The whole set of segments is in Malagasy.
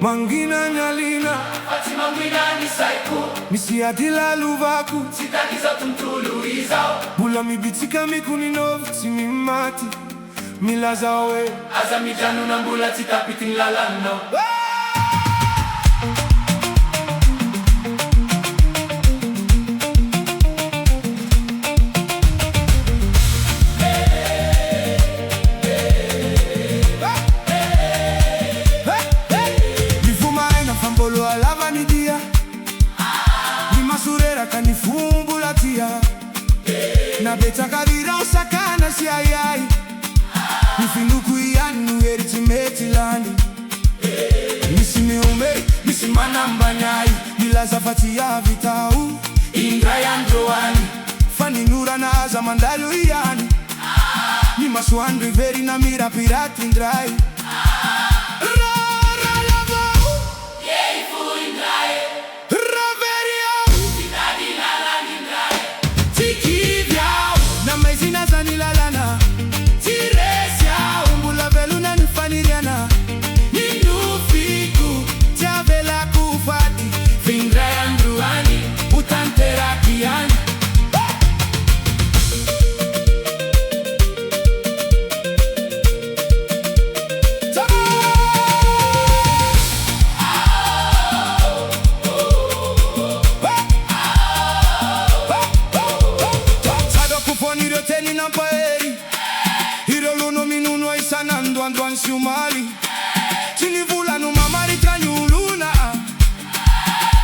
Mangina nyalina Ati mangina ni saiku misi adila luvaku Sitagiza tuntulu izao bula mibitika mikuninov timimati milazawe Azamijanu na mbula titapitin lalano Fambolo alava ni dia Ni masurera kanifumbula tia Na beta kavira osakana si ayai Ni finduku iyanu eritimeti lani Misi meume, misi manamba nyai Nila zafati ya vitau Indra ya ndoani Fani nura na aza mandalu iyani Ni masuan riveri na mira pirati ndrai Andwan shumari Chinivula no mamari tranyuluna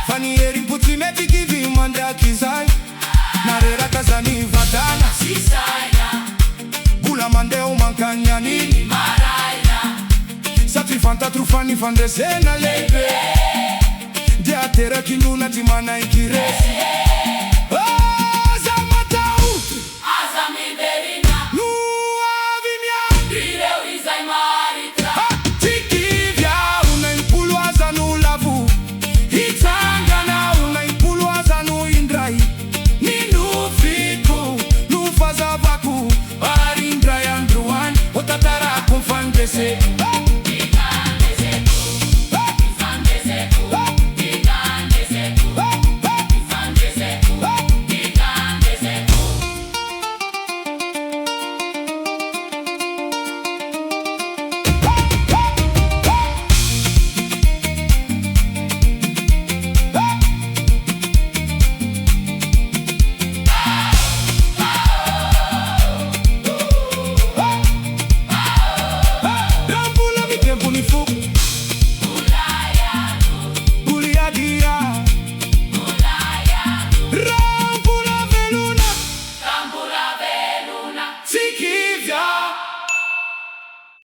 Fani eri mputi meti kivi manda kizai Narera kazani vadana Sisaina Bula mandeo mankanya nini Maraina Satrifanta trufani fandesena lebe Dia tera kinuna timana ikiresi